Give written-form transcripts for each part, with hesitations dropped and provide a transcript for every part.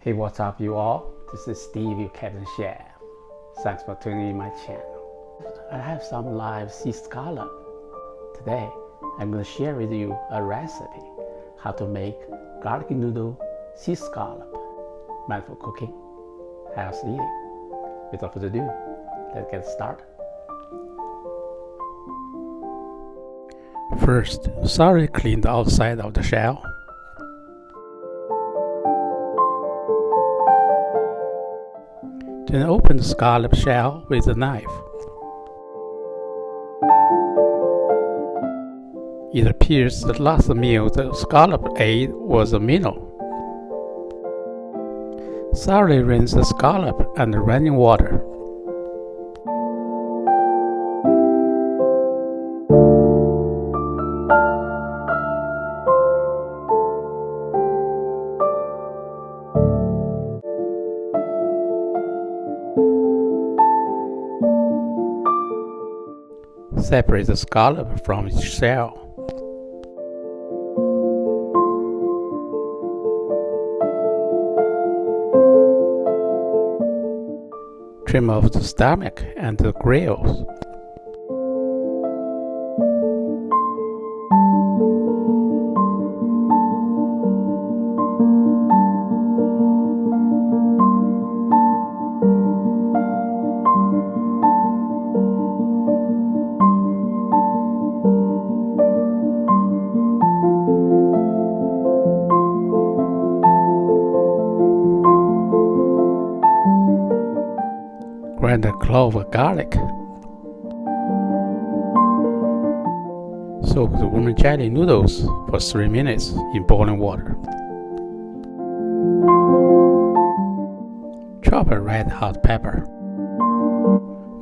Hey, what's up you all? This is Steve, your Captain Chef. Thanks for tuning in my channel. I have some live sea scallop. Today, I'm going to share with you a recipe how to make garlic noodle sea scallop. Mindful cooking, healthy eating. Without further ado, let's get started. First, thoroughly clean the outside of the shell. Then open the scallop shell with a knife. It appears the last meal the scallop ate was a minnow. Thoroughly rinse the scallop under running water. Separate the scallop from its shell. Trim off the stomach and the grills. Grind a clove of garlic. Soak the vermicelli noodles for 3 minutes in boiling water. Chop a red hot pepper.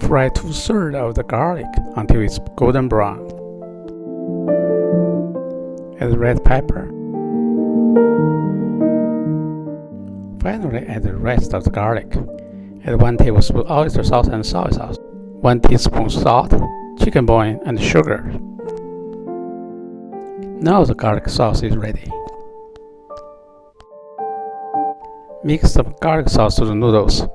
Fry 2/3 of the garlic until it's golden brown. Add red pepper. Finally, add the rest of the garlic. Add 1 tablespoon oyster sauce and soy sauce, 1 teaspoon salt, chicken bone, and sugar. Now the garlic sauce is ready. Mix the garlic sauce to the noodles.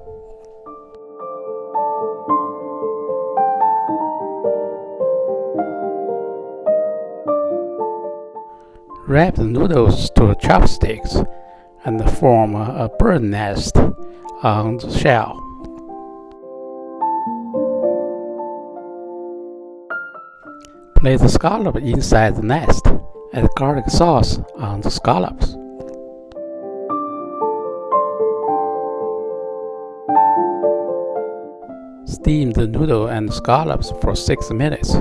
Wrap the noodles to chopsticks and form a bird nest on the shell. Place the scallop inside the nest. Add garlic sauce on the scallops. Steam the noodle and scallops for 6 minutes.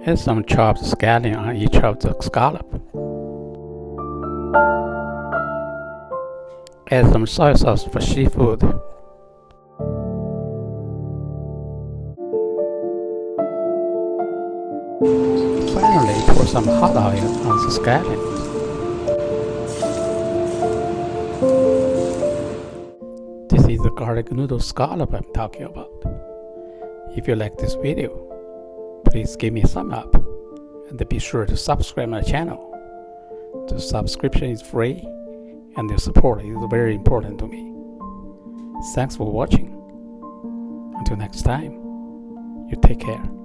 Add some chopped scallion on each of the scallop. Add some soy sauce for seafood. Finally, pour some hot oil on the scallions. This is the garlic noodle scallop I'm talking about. If you like this video, please give me a thumb up and be sure to subscribe my channel. The subscription is free and your support is very important to me. Thanks for watching. Until next time, you take care.